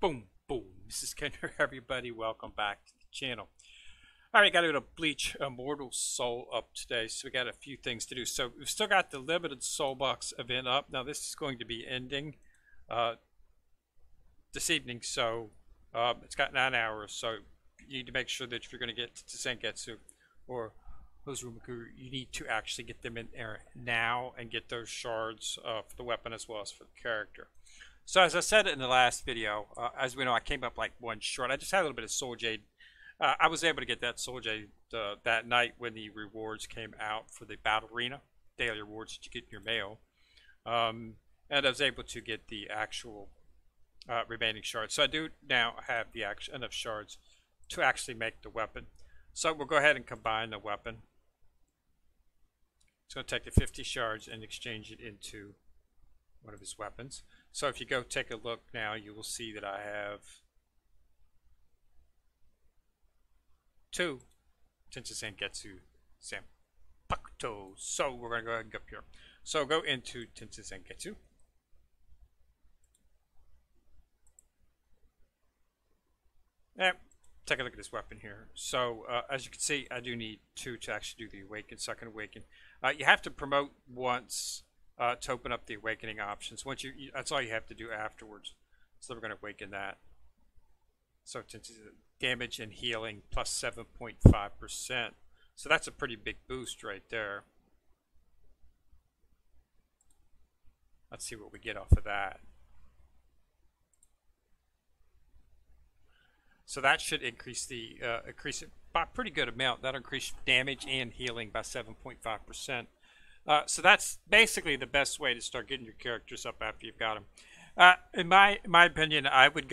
Boom, boom. This is Kendra, everybody. Welcome back to the channel. All right, got to go to Bleach Immortal Soul up today, so we got a few things to do. So we've still got the limited Soul Box event up. Now this is going to be ending this evening, so it's got 9 hours. So you need to make sure that if you're going to get to Zangetsu or Ozurumaku, you need to actually get them in there now and get those shards for the weapon as well as for the character. So as I said in the last video, as we know, I came up like one short. I just had a little bit of Soul Jade. I was able to get that Soul Jade that night when the rewards came out for the Battle Arena, daily rewards that you get in your mail. And I was able to get the actual remaining shards. So I do now have the enough shards to actually make the weapon. So we'll go ahead and combine the weapon. It's going to take the 50 shards and exchange it into one of his weapons. So if you go take a look now, you will see that I have 2 Tensa Zangetsu Zanpakuto. So we're going to go ahead and go up here. So go into Tensa Zangetsu. And take a look at this weapon here. So as you can see, I do need 2 to actually do the awaken, so I can awaken. You have to promote once to open up the awakening options. Once that's all you have to do afterwards. So we're going to awaken that. So damage and healing plus 7.5%. So that's a pretty big boost right there. Let's see what we get off of that. So that should increase the increase it by a pretty good amount. That'll increase damage and healing by 7.5%. So that's basically the best way to start getting your characters up after you've got them. In my opinion, I would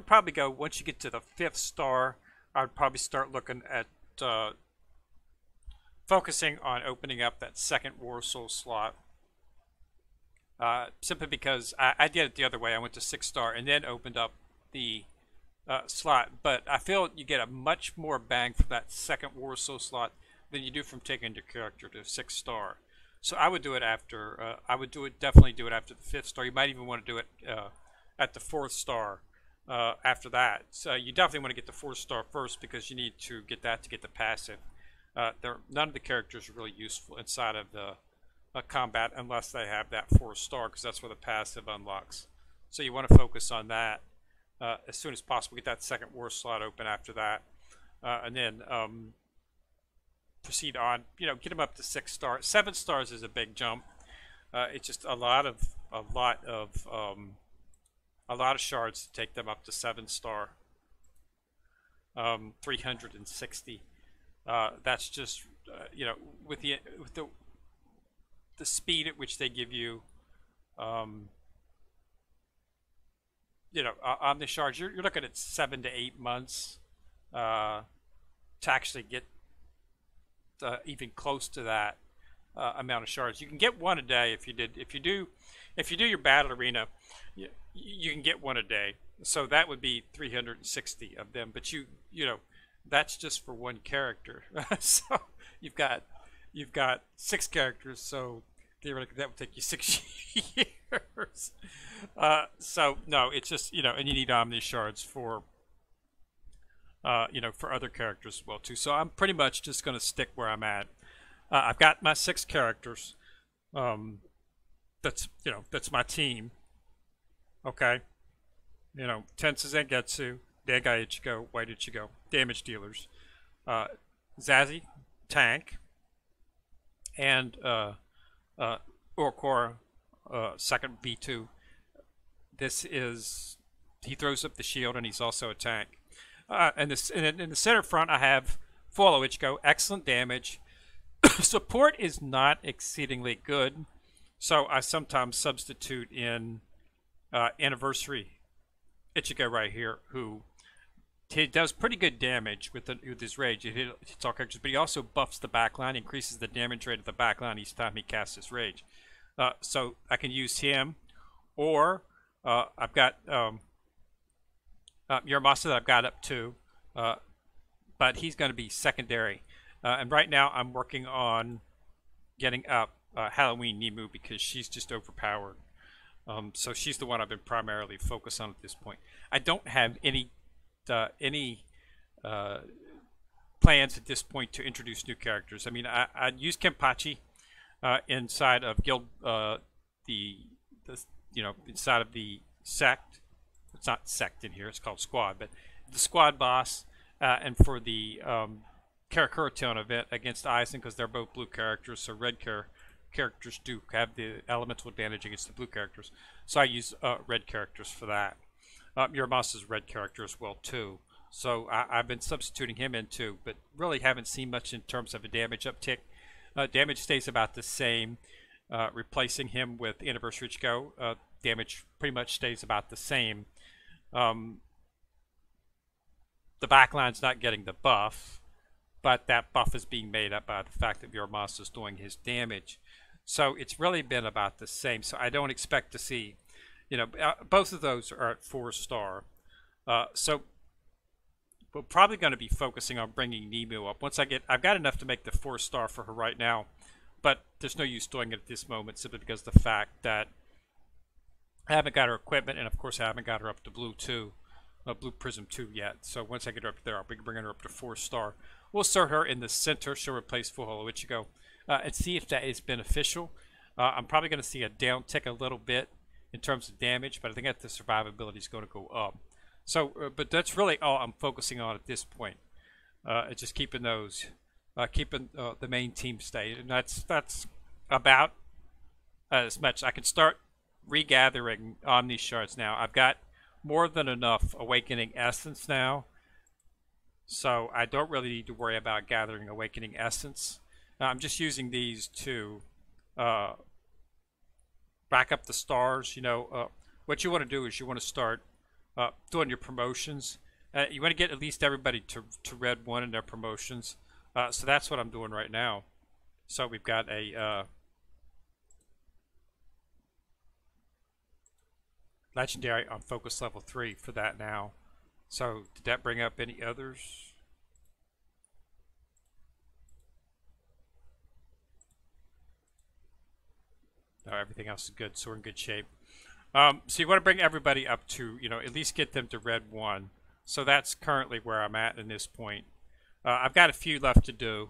probably go once you get to the 5th star. I would probably start looking at focusing on opening up that 2nd War Soul slot. Simply because I did it the other way. I went to 6th star and then opened up the slot. But I feel you get a much more bang for that 2nd War Soul slot than you do from taking your character to 6th star. So I would do it after. Definitely do it after the 5th star. You might even want to do it at the 4th star after that. So you definitely want to get the 4th star first because you need to get that to get the passive. None of the characters are really useful inside of the combat unless they have that 4th star, because that's where the passive unlocks. So you want to focus on that as soon as possible. Get that 2nd war slot open after that, and then proceed on. Get them up to 6 stars. 7 stars is a big jump. It's just a lot of shards to take them up to 7 star. 360. That's just with the speed at which they give you on the shards, you're looking at 7 to 8 months to actually get even close to that amount of shards. You can get 1 a day if you do your battle arena. You can get 1 a day, so that would be 360 of them. But that's just for 1 character. So you've got 6 characters, so theoretically that would take you 6 years. So no, it's just and you need Omni shards for for other characters as well too. So I'm pretty much just going to stick where I'm at. I've got my 6 characters. That's my team. Okay. Tensa Zangetsu, Dagai Ichigo, White Ichigo, damage dealers. Zazie, tank, and Urokora, 2nd V2. He throws up the shield and he's also a tank. And in the center front, I have Follow Ichigo, excellent damage. Support is not exceedingly good, so I sometimes substitute in Anniversary Ichigo right here, who he does pretty good damage with his rage. It hits all characters, but he also buffs the backline, increases the damage rate of the backline each time he casts his rage. So I can use him, or I've got Yaramasa that I've got up to, but he's going to be secondary. And right now I'm working on getting up Halloween Nemu because she's just overpowered. So she's the one I've been primarily focused on at this point. I don't have any plans at this point to introduce new characters. I mean, I used Kenpachi inside of guild, the inside of the sect. It's not sect in here; it's called squad. But the squad boss, and for the Karakura event against Aizen, because they're both blue characters, so red characters do have the elemental advantage against the blue characters. So I use red characters for that. Muramasa's red character as well too. So I've been substituting him in too, but really haven't seen much in terms of a damage uptick. Damage stays about the same. Replacing him with Anniversary Ichigo, damage pretty much stays about the same. The backline's not getting the buff, but that buff is being made up by the fact that Muramasa is doing his damage. So it's really been about the same. So I don't expect to see, both of those are at 4-star. So we're probably going to be focusing on bringing Nemu up. I've got enough to make the 4-star for her right now, but there's no use doing it at this moment simply because of the fact that I haven't got her equipment, and of course I haven't got her up to Blue Prism 2 yet. So once I get her up there, I'll be bringing her up to 4-star. We'll start her in the center. She'll replace Full Hollow Ichigo, and see if that is beneficial. I'm probably going to see a downtick a little bit in terms of damage, but I think that the survivability is going to go up. So, but that's really all I'm focusing on at this point. Just keeping those, keeping the main team stayed, and that's about as much. I can start regathering Omni Shards now. I've got more than enough Awakening Essence now, so I don't really need to worry about gathering Awakening Essence. I'm just using these to rack up the stars. What you want to do is you want to start doing your promotions. You want to get at least everybody to Red 1 in their promotions. So that's what I'm doing right now. So we've got a Legendary on Focus Level 3 for that now. So did that bring up any others? No, everything else is good, so we're in good shape. So you want to bring everybody up to, at least get them to Red 1. So that's currently where I'm at in this point. I've got a few left to do.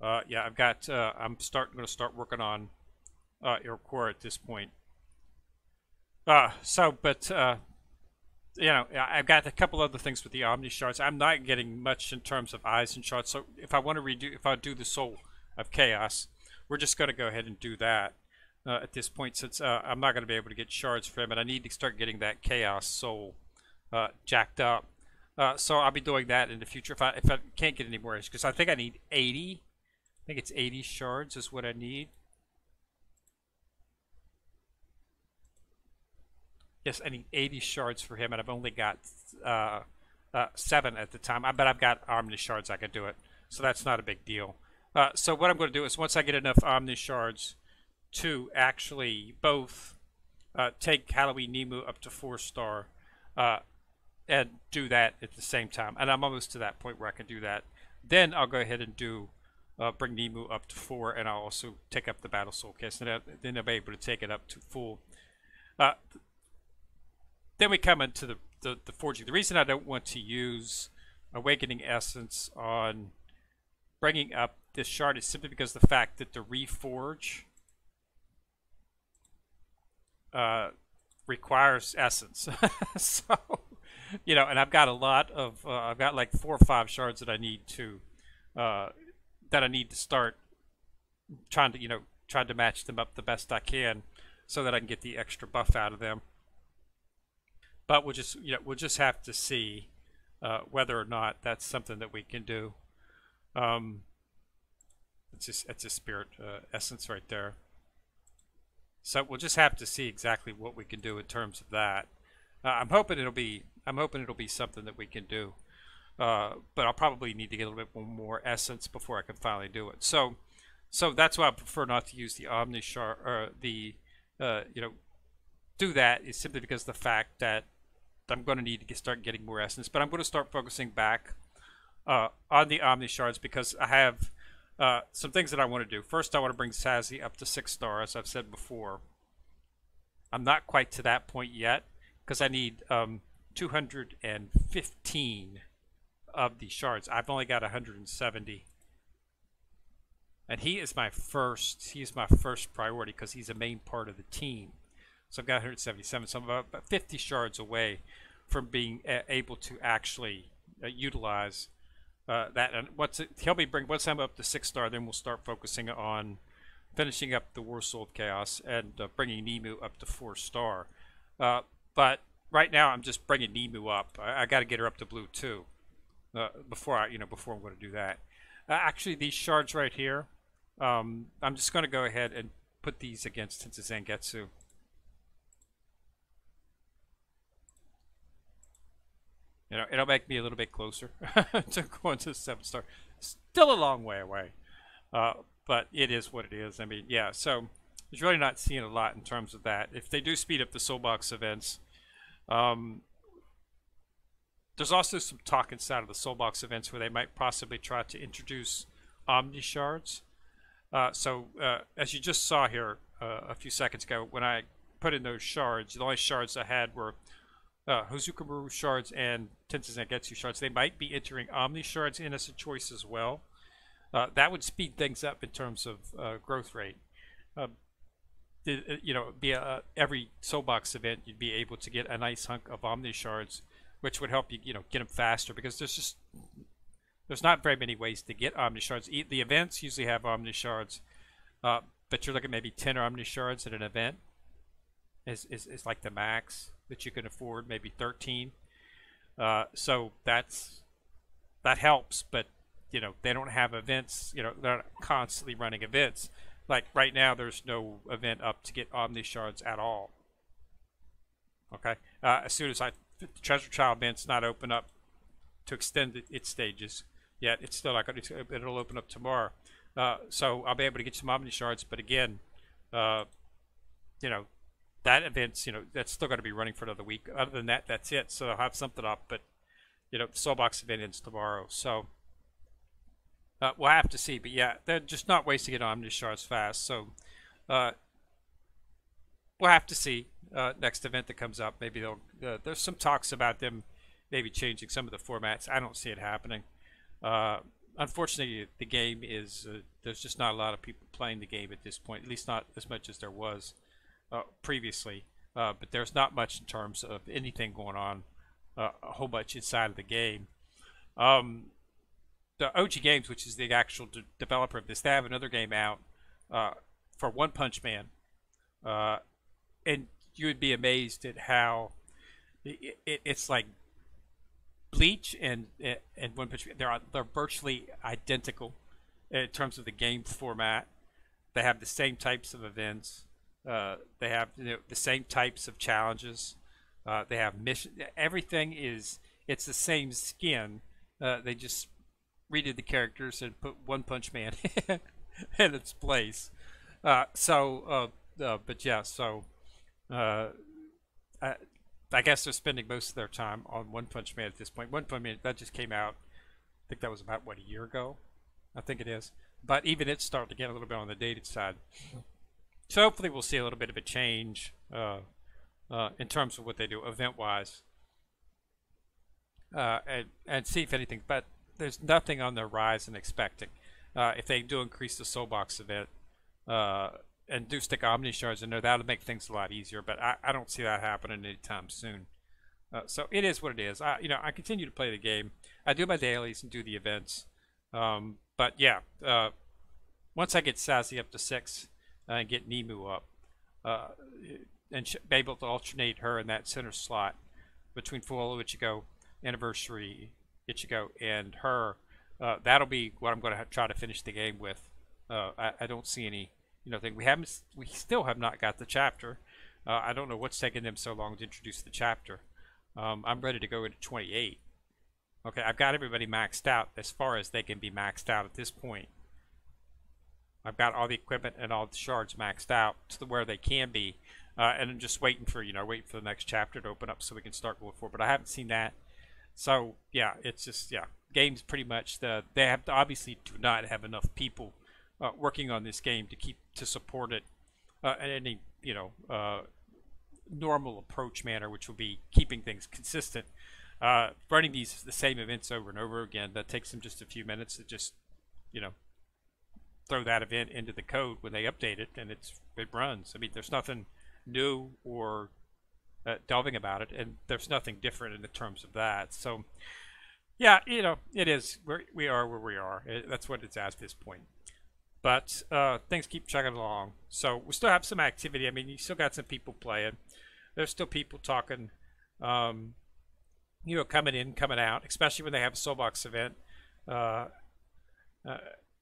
Yeah, I've got, I'm going to start working on Iroquois at this point. I've got a couple other things with the Omni Shards. I'm not getting much in terms of eyes and shards. So if I do the Soul of Chaos, we're just going to go ahead and do that. At this point, since I'm not going to be able to get shards for him, and I need to start getting that Chaos Soul jacked up. So I'll be doing that in the future if I can't get any more, because I think I need 80. I think it's 80 shards is what I need. Yes, I need 80 shards for him, and I've only got 7 at the time. But I've got Omni Shards, I can do it. So that's not a big deal. So what I'm going to do is once I get enough Omni Shards to actually both take Halloween Nemu up to 4-star and do that at the same time. And I'm almost to that point where I can do that. Then I'll go ahead and bring Nemu up to 4, and I'll also take up the Battle Soul Cast. And then I'll be able to take it up to full. Then we come into the forging. The reason I don't want to use Awakening Essence on bringing up this shard is simply because of the fact that the Reforge requires Essence. So, and I've got a lot of, I've got like 4 or 5 shards that I need to start trying to match them up the best I can so that I can get the extra buff out of them. But we'll just have to see whether or not that's something that we can do. It's a spirit essence right there. So we'll just have to see exactly what we can do in terms of that. I'm hoping it'll be something that we can do. But I'll probably need to get a little bit more essence before I can finally do it. So that's why I prefer not to use the Omni Shard or do that is simply because of the fact that I'm going to need to start getting more essence. But I'm going to start focusing back on the Omni Shards because I have some things that I want to do. First, I want to bring Sassy up to 6-star, as I've said before. I'm not quite to that point yet because I need 215 of the shards. I've only got 170, and he is my first. He's my first priority because he's a main part of the team. So I've got 177. So I'm about 50 shards away from being able to actually utilize that. And once I'm up to 6-star, then we'll start focusing on finishing up the War Soul of Chaos and bringing Nemu up to 4-star. But right now, I'm just bringing Nemu up. I got to get her up to blue too before I'm going to do that. Actually, these shards right here, I'm just going to go ahead and put these against Tensa Zangetsu. It'll make me a little bit closer to going to 7-star. Still a long way away, but it is what it is. I mean, yeah. So there's really not seeing a lot in terms of that. If they do speed up the Soulbox events, there's also some talk inside of the Soulbox events where they might possibly try to introduce Omni Shards. So as you just saw here a few seconds ago, when I put in those shards, the only shards I had were Hozukamuru shards and Tensa Zangetsu shards. They might be entering Omni shards in as a choice as well. That would speed things up in terms of growth rate. Every Soulbox event, you'd be able to get a nice hunk of Omni shards, which would help you, get them faster because there's not very many ways to get Omni shards. The events usually have Omni shards, but you're looking at maybe 10 Omni shards at an event. Is like the max that you can afford, maybe 13. So that helps, but they don't have events. They're not constantly running events. Like right now, there's no event up to get Omni shards at all. Okay, as soon as the Treasure Child event's not open up to extend its stages yet, it's still not going to. It'll open up tomorrow, so I'll be able to get some Omni shards. But again, that event's, that's still going to be running for another week. Other than that, that's it. So I'll have something up, but the Soulbox event ends tomorrow. So we'll have to see. But yeah, they're just not ways to get Omni shards fast. So we'll have to see. Next event that comes up, maybe there's some talks about them maybe changing some of the formats. I don't see it happening. Unfortunately, the game is there's just not a lot of people playing the game at this point, at least not as much as there was previously. But there's not much in terms of anything going on, a whole bunch inside of the game. The OG Games, which is the actual developer of this, they have another game out for One Punch Man, and you would be amazed at how it's like Bleach and One Punch Man. They're virtually identical in terms of the game format. They have the same types of events. They have the same types of challenges. They have mission. Everything it's the same skin. They just redid the characters and put One Punch Man in its place. But yeah, so. I guess they're spending most of their time on One Punch Man at this point. One Punch Man, that just came out, I think that was about, a year ago? I think it is. But even it's starting to get a little bit on the dated side. So hopefully we'll see a little bit of a change in terms of what they do event-wise. And see if anything, but there's nothing on the horizon expecting. If they do increase the Soulbox event, and do stick Omni shards in there, that'll make things a lot easier. But I don't see that happening anytime soon. So it is what it is. I continue to play the game. I do my dailies and do the events. But yeah, once I get Sassy up to 6 and get Nemu up, and be able to alternate her in that center slot between Full Ichigo, Anniversary Ichigo, and her, that'll be what I'm going to try to finish the game with. I don't see any thing. We still have not got the chapter. I don't know what's taking them so long to introduce the chapter. I'm ready to go into 28. Okay, I've got everybody maxed out as far as they can be maxed out at this point. I've got all the equipment and all the shards maxed out to where they can be, and I'm just waiting for the next chapter to open up so we can start going forward. But I haven't seen that, so yeah, it's just game's pretty much they have to obviously do not have enough people working on this game to support it at any normal approach manner, which will be keeping things consistent. Running the same events over and over again, that takes them just a few minutes to just, you know, throw that event into the code when they update it, and it runs. I mean, there's nothing new or delving about it, and there's nothing different in the terms of that. So, yeah, you know, it is. We are where we are. That's what it's at this point. But things keep chugging along. So we still have some activity. I mean, you still got some people playing. There's still people talking, you know, coming in, coming out, especially when they have a Soulbox event.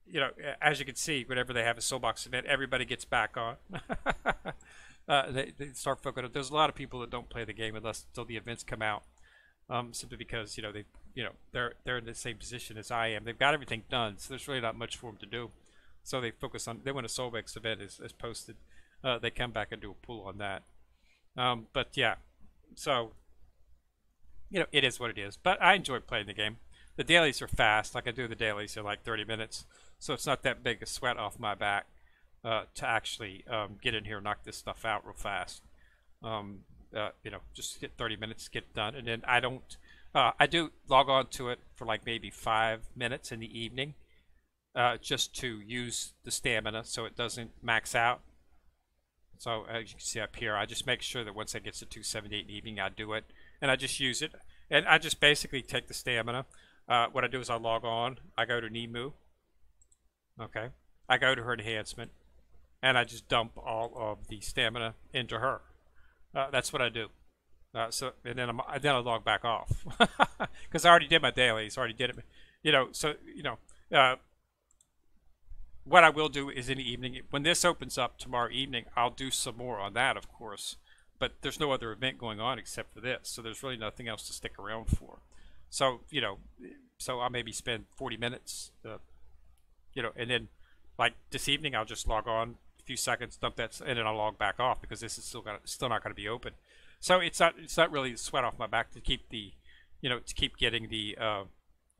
You know, as you can see, whenever they have a Soulbox event, everybody gets back on. They start focusing. There's a lot of people that don't play the game until the events come out, simply because, you know, they're in the same position as I am. They've got everything done, so there's really not much for them to do. So they focus on, then when a Soulbox event is posted, they come back and do a pull on that. But yeah, so, you know, it is what it is. But I enjoy playing the game. The dailies are fast. Like, I do the dailies in like 30 minutes. So it's not that big a sweat off my back to actually get in here and knock this stuff out real fast. You know, just get 30 minutes, get it done. And then I don't, I do log on to it for like maybe 5 minutes in the evening. Just to use the stamina so it doesn't max out. So as you can see up here, I just make sure that once I get to 278 in the evening, I do it, and I just use it, and I just basically take the stamina. What I do is I log on, I go to Nemu, okay, I go to her enhancement, and I just dump all of the stamina into her. That's what I do. So and then I log back off because I already did my dailies, already did it, you know. So you know. What I will do is in the evening, when this opens up tomorrow evening, I'll do some more on that, of course. But there's no other event going on except for this, so there's really nothing else to stick around for. So, you know, so I'll maybe spend 40 minutes, you know, and then like this evening, I'll just log on a few seconds, dump that, and then I'll log back off because this is still not going to be open. So it's not really sweat off my back to keep the, you know, to keep getting the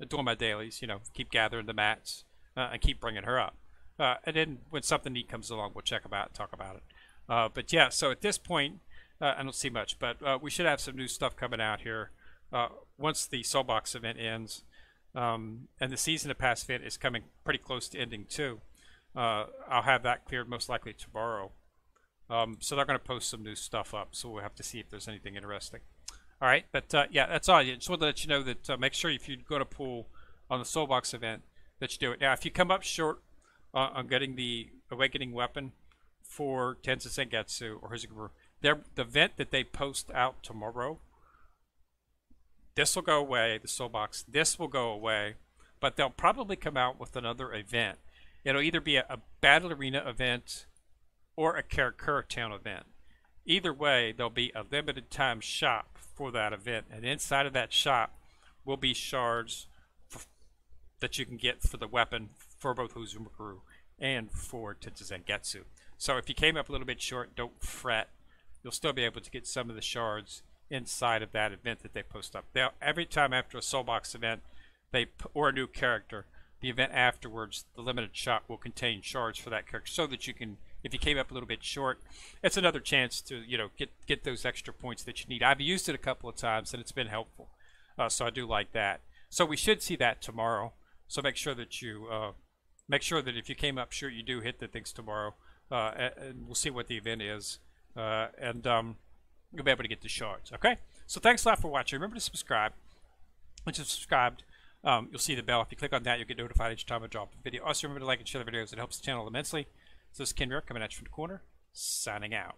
doing my dailies, you know, keep gathering the mats and keep bringing her up. And then when something neat comes along, we'll check about it, talk about it. But yeah, so at this point, I don't see much, but we should have some new stuff coming out here once the Soulbox event ends. And the Season of Past event is coming pretty close to ending too. I'll have that cleared most likely tomorrow. So they're going to post some new stuff up, so we'll have to see if there's anything interesting. All right, but yeah, that's all. I just wanted to let you know that make sure if you go to pull on the Soulbox event that you do it. Now, if you come up short on getting the awakening weapon for Tensa Sengetsu or Hizugaru, the event that they post out tomorrow, this will go away, the Soulbox, this will go away, but they'll probably come out with another event. It'll either be a Battle Arena event or a Karakura Town event. Either way, there'll be a limited time shop for that event, and inside of that shop will be shards that you can get for the weapon for both Hizugaru and for Tensa Sengetsu. So if you came up a little bit short, don't fret. You'll still be able to get some of the shards inside of that event that they post up. Every time after a Soulbox event or a new character, the event afterwards, the limited shop will contain shards for that character so that you can, if you came up a little bit short, it's another chance to, you know, get those extra points that you need. I've used it a couple of times and it's been helpful. So I do like that. So we should see that tomorrow. So make sure that you if you came up short, you do hit the things tomorrow, and we'll see what the event is, and you'll be able to get the shards. Okay. So thanks a lot for watching. Remember to subscribe. Once you're subscribed, you'll see the bell. If you click on that, you'll get notified each time I drop a video. Also, remember to like and share the videos. It helps the channel immensely. So this is Ken Muir coming at you from the corner, signing out.